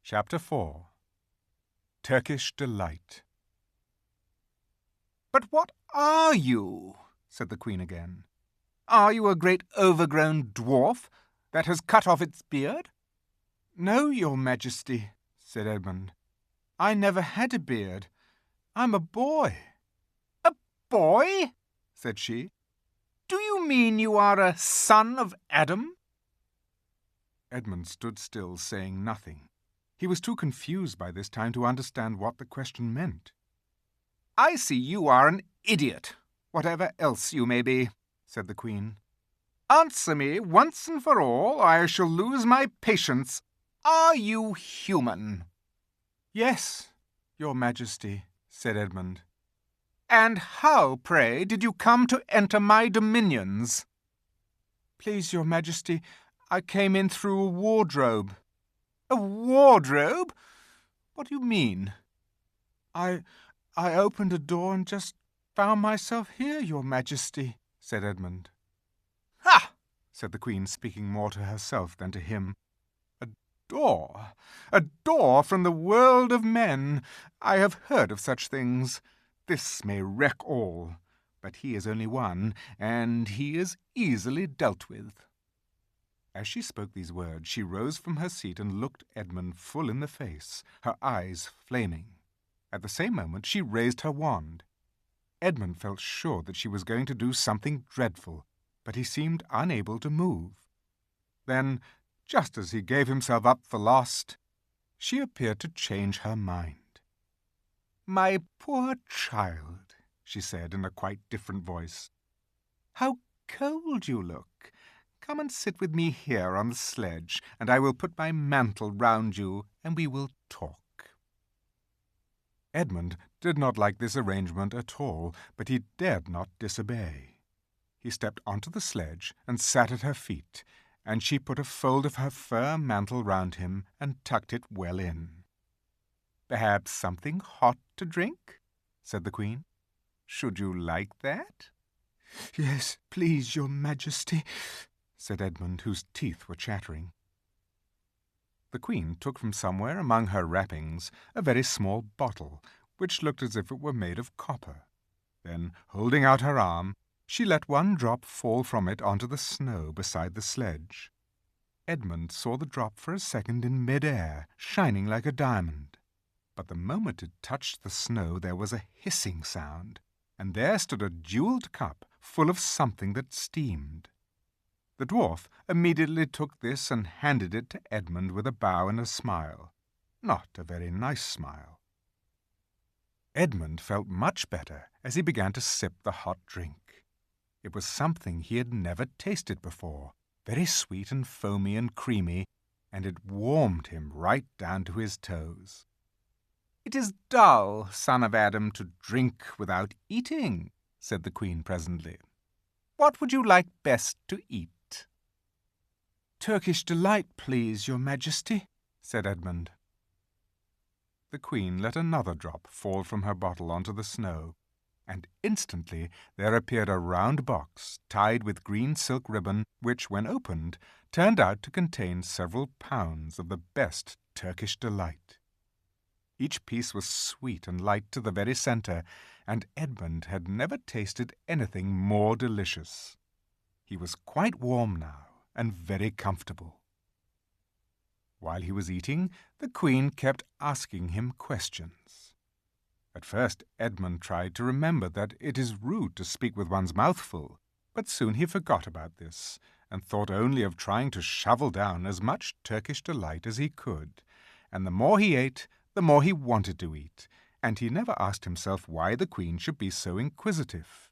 Chapter 4 Turkish Delight. "But what are you?" said the Queen again. "Are you a great overgrown dwarf that has cut off its beard?" "No, your Majesty," said Edmund. "I never had a beard. I'm a boy." "A boy?" said she. "Do you mean you are a son of Adam?" Edmund stood still, saying nothing. He was too confused by this time to understand what the question meant. "I see you are an idiot, whatever else you may be," said the Queen. "Answer me once and for all, or I shall lose my patience. Are you human?" "Yes, your Majesty," said Edmund. "And how, pray, did you come to enter my dominions?" "Please, your Majesty, I came in through a wardrobe." "A wardrobe? What do you mean?" I opened a door and just found myself here, your Majesty," said Edmund. "Ha!" said the Queen, speaking more to herself than to him. "A door! A door from the world of men! I have heard of such things. This may wreck all, but he is only one, and he is easily dealt with." As she spoke these words, she rose from her seat and looked Edmund full in the face, her eyes flaming. At the same moment she raised her wand. Edmund felt sure that she was going to do something dreadful, but he seemed unable to move. Then, just as he gave himself up for lost, she appeared to change her mind. "My poor child," she said in a quite different voice. "How cold you look! Come and sit with me here on the sledge, and I will put my mantle round you, and we will talk." Edmund did not like this arrangement at all, but he dared not disobey. He stepped onto the sledge and sat at her feet, and she put a fold of her fur mantle round him and tucked it well in. "Perhaps something hot to drink?" said the Queen. "Should you like that?" "Yes, please, your Majesty," said Edmund, whose teeth were chattering. The Queen took from somewhere among her wrappings a very small bottle, which looked as if it were made of copper. Then, holding out her arm, she let one drop fall from it onto the snow beside the sledge. Edmund saw the drop for a second in mid-air, shining like a diamond. But the moment it touched the snow there was a hissing sound, and there stood a jewelled cup full of something that steamed. The dwarf immediately took this and handed it to Edmund with a bow and a smile. Not a very nice smile. Edmund felt much better as he began to sip the hot drink. It was something he had never tasted before, very sweet and foamy and creamy, and it warmed him right down to his toes. "It is dull, son of Adam, to drink without eating," said the Queen presently. "What would you like best to eat?" "Turkish Delight, please, your Majesty," said Edmund. The Queen let another drop fall from her bottle onto the snow, and instantly there appeared a round box tied with green silk ribbon, which, when opened, turned out to contain several pounds of the best Turkish Delight. Each piece was sweet and light to the very centre, and Edmund had never tasted anything more delicious. He was quite warm now, and very comfortable. While he was eating, the Queen kept asking him questions. At first Edmund tried to remember that it is rude to speak with one's mouth full, but soon he forgot about this, and thought only of trying to shovel down as much Turkish Delight as he could, and the more he ate, the more he wanted to eat, and he never asked himself why the Queen should be so inquisitive.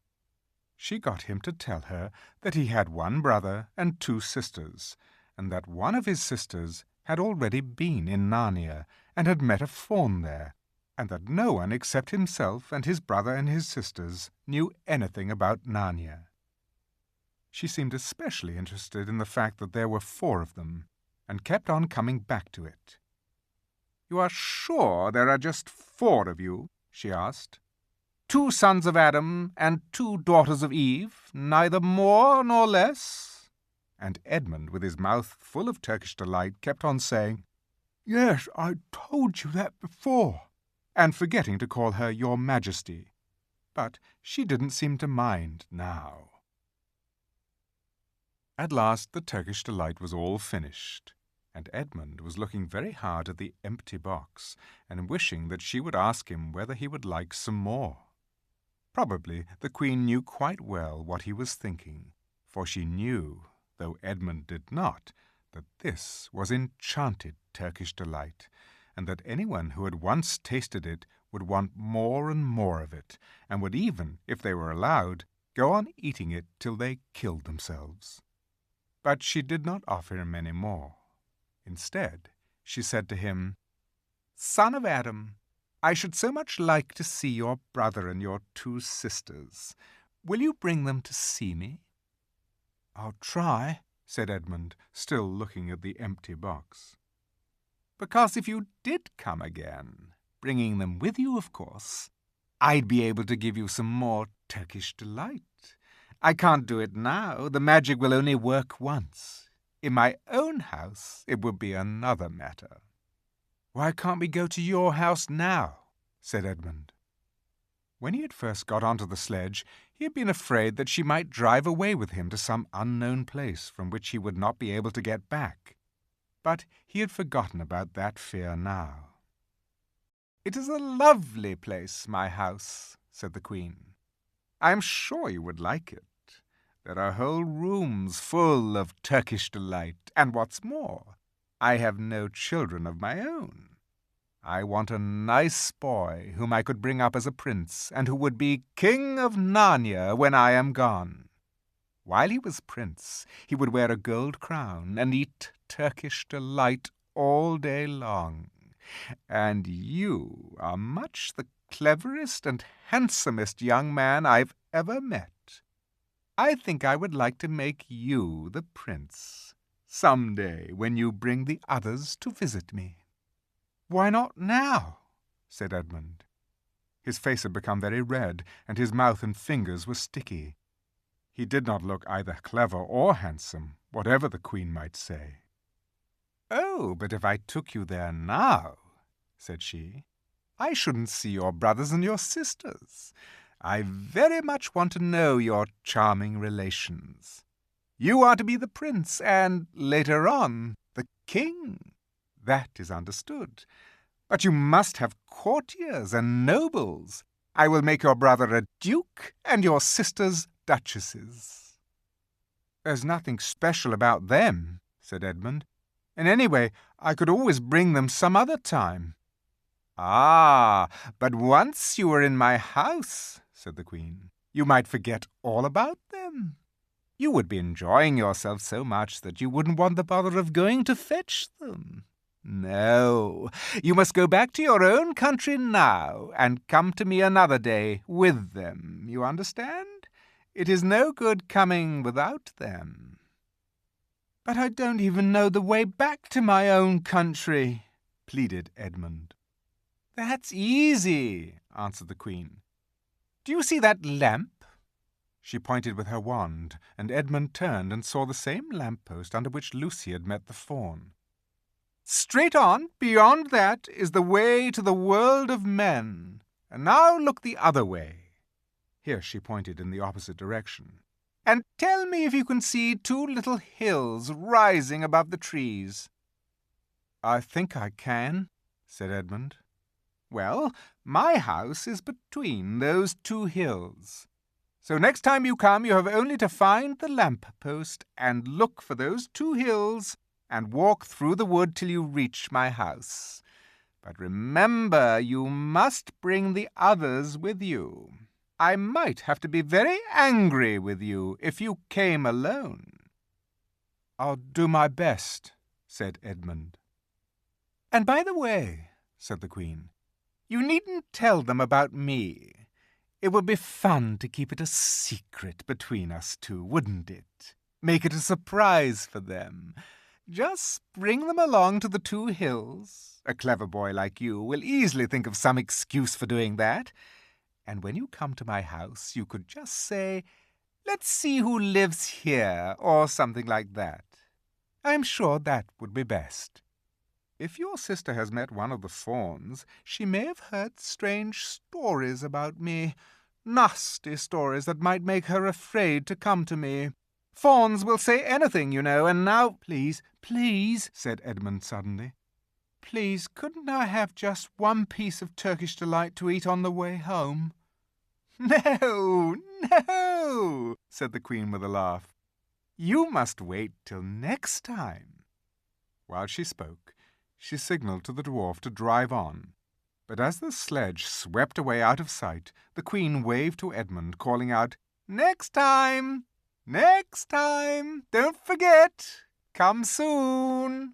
She got him to tell her that he had one brother and 2 sisters, and that one of his sisters had already been in Narnia and had met a faun there, and that no one except himself and his brother and his sisters knew anything about Narnia. She seemed especially interested in the fact that there were 4 of them, and kept on coming back to it. "You are sure there are just 4 of you?" she asked. "2 sons of Adam and 2 daughters of Eve, neither more nor less?" And Edmund, with his mouth full of Turkish Delight, kept on saying, Yes, I told you that before, and forgetting to call her Your Majesty. But she didn't seem to mind now. At last the Turkish delight was all finished, and Edmund was looking very hard at the empty box and wishing that she would ask him whether he would like some more. Probably the Queen knew quite well what he was thinking, for she knew, though Edmund did not, that this was enchanted Turkish delight, and that anyone who had once tasted it would want more and more of it, and would even, if they were allowed, go on eating it till they killed themselves. But she did not offer him any more. Instead, she said to him, "Son of Adam, I should so much like to see your brother and your 2 sisters. Will you bring them to see me?" "I'll try," said Edmund, still looking at the empty box. "Because if you did come again, bringing them with you, of course, I'd be able to give you some more Turkish delight. I can't do it now. The magic will only work once. In my own house, it would be another matter." "Why can't we go to your house now?" said Edmund. When he had first got onto the sledge, he had been afraid that she might drive away with him to some unknown place from which he would not be able to get back. But he had forgotten about that fear now. "It is a lovely place, my house," said the Queen. "I am sure you would like it. There are whole rooms full of Turkish delight, and what's more, I have no children of my own. I want a nice boy whom I could bring up as a prince, and who would be King of Narnia when I am gone. While he was prince, he would wear a gold crown and eat Turkish delight all day long. And you are much the cleverest and handsomest young man I've ever met. I think I would like to make you the prince some day when you bring the others to visit me." "Why not now?" said Edmund. His face had become very red, and his mouth and fingers were sticky. He did not look either clever or handsome, whatever the Queen might say. "Oh, but if I took you there now," said she, "I shouldn't see your brothers and your sisters. I very much want to know your charming relations. You are to be the prince, and, later on, the king. That is understood. But you must have courtiers and nobles. I will make your brother a duke, and your sisters duchesses." "There's nothing special about them," said Edmund. "And anyway, I could always bring them some other time." "Ah, but once you were in my house," said the Queen, "you might forget all about them. You would be enjoying yourself so much that you wouldn't want the bother of going to fetch them. No, you must go back to your own country now, and come to me another day with them, you understand? It is no good coming without them." "But I don't even know the way back to my own country," pleaded Edmund. "That's easy," answered the Queen. "Do you see that lamp?" She pointed with her wand, and Edmund turned and saw the same lamp-post under which Lucy had met the fawn. "Straight on, beyond that, is the way to the world of men. And now look the other way." Here she pointed in the opposite direction. "And tell me if you can see 2 little hills rising above the trees." "I think I can," said Edmund. "Well, my house is between those 2 hills. So next time you come, you have only to find the lamp-post and look for those 2 hills and walk through the wood till you reach my house. But remember, you must bring the others with you. I might have to be very angry with you if you came alone." "I'll do my best," said Edmund. "And by the way," said the Queen, "you needn't tell them about me. It would be fun to keep it a secret between us 2, wouldn't it? Make it a surprise for them. Just bring them along to the 2 hills. A clever boy like you will easily think of some excuse for doing that. And when you come to my house, you could just say, 'Let's see who lives here,' or something like that. I'm sure that would be best. If your sister has met one of the fawns, she may have heard strange stories about me. Nasty stories that might make her afraid to come to me. Fawns will say anything, you know, and now—" "Please, please," said Edmund suddenly. "Please, couldn't I have just one piece of Turkish delight to eat on the way home?" "No, no," said the Queen with a laugh. "You must wait till next time." While she spoke, she signalled to the dwarf to drive on. But as the sledge swept away out of sight, the Queen waved to Edmund, calling out, "Next time! Next time! Don't forget! Come soon!"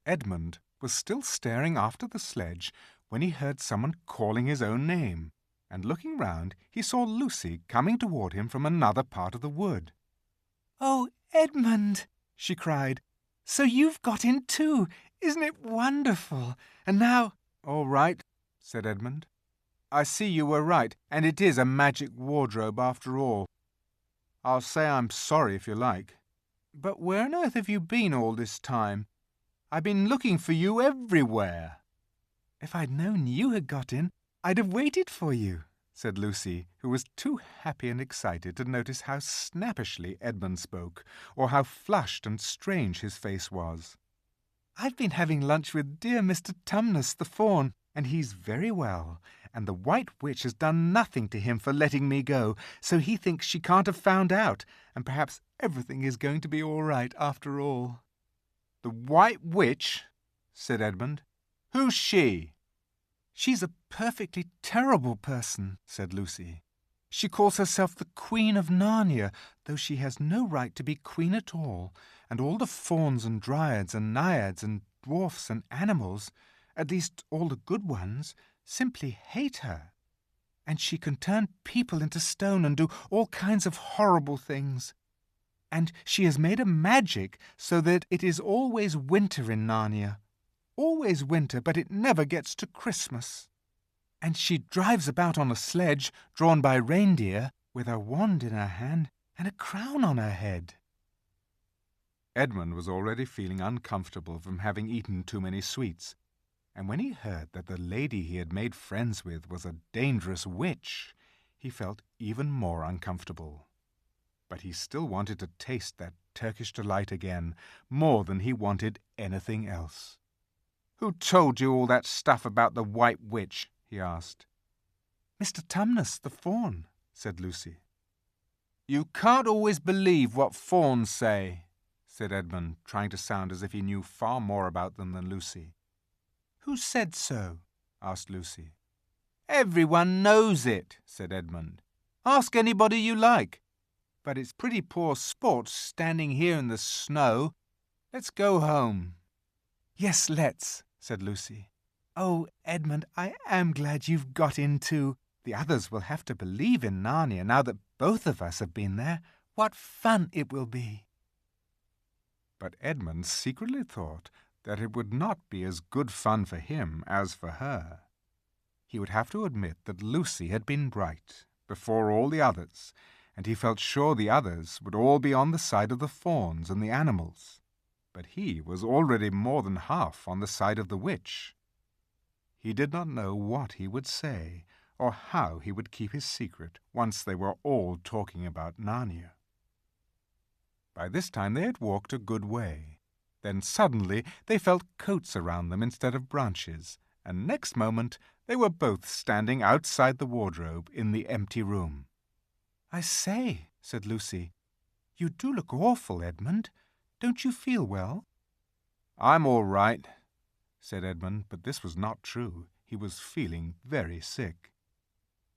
Edmund was still staring after the sledge when he heard someone calling his own name, and looking round he saw Lucy coming toward him from another part of the wood. "Oh, Edmund!" she cried. "So you've got in too! Isn't it wonderful? And now—" "All right," said Edmund. "I see you were right, and it is a magic wardrobe after all. I'll say I'm sorry if you like. But where on earth have you been all this time? I've been looking for you everywhere." "If I'd known you had got in, I'd have waited for you," said Lucy, who was too happy and excited to notice how snappishly Edmund spoke, or how flushed and strange his face was. "I've been having lunch with dear Mr. Tumnus the fawn, and he's very well, and the White Witch has done nothing to him for letting me go, so he thinks she can't have found out, and perhaps everything is going to be all right after all." "The White Witch?" said Edmund. "Who's she?" "She's a perfectly terrible person," said Lucy. "She calls herself the Queen of Narnia, though she has no right to be queen at all, and all the fauns and dryads and naiads and dwarfs and animals, at least all the good ones, simply hate her. And she can turn people into stone and do all kinds of horrible things. And she has made a magic so that it is always winter in Narnia. Always winter, but it never gets to Christmas. And she drives about on a sledge drawn by reindeer with a wand in her hand and a crown on her head." Edmund was already feeling uncomfortable from having eaten too many sweets, and when he heard that the lady he had made friends with was a dangerous witch, he felt even more uncomfortable. But he still wanted to taste that Turkish delight again, more than he wanted anything else. "Who told you all that stuff about the White Witch?" he asked. "Mr. Tumnus the fawn," said Lucy. "You can't always believe what fawns say," said Edmund, trying to sound as if he knew far more about them than Lucy. "Who said so?" asked Lucy. "Everyone knows it," said Edmund. "Ask anybody you like. But it's pretty poor sport standing here in the snow. Let's go home." "Yes, let's," said Lucy. "Oh, Edmund, I am glad you've got in too. The others will have to believe in Narnia now that both of us have been there. What fun it will be." But Edmund secretly thought that it would not be as good fun for him as for her. He would have to admit that Lucy had been right, before all the others, and he felt sure the others would all be on the side of the fawns and the animals. But he was already more than half on the side of the witch. He did not know what he would say, or how he would keep his secret once they were all talking about Narnia. By this time they had walked a good way. Then suddenly they felt coats around them instead of branches, and next moment they were both standing outside the wardrobe in the empty room. "I say," said Lucy, "you do look awful, Edmund. Don't you feel well?" "I'm all right," said Edmund, but this was not true. He was feeling very sick.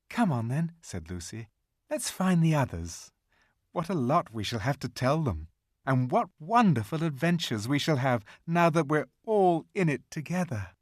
"Come on, then," said Lucy. "Let's find the others. What a lot we shall have to tell them, and what wonderful adventures we shall have now that we're all in it together."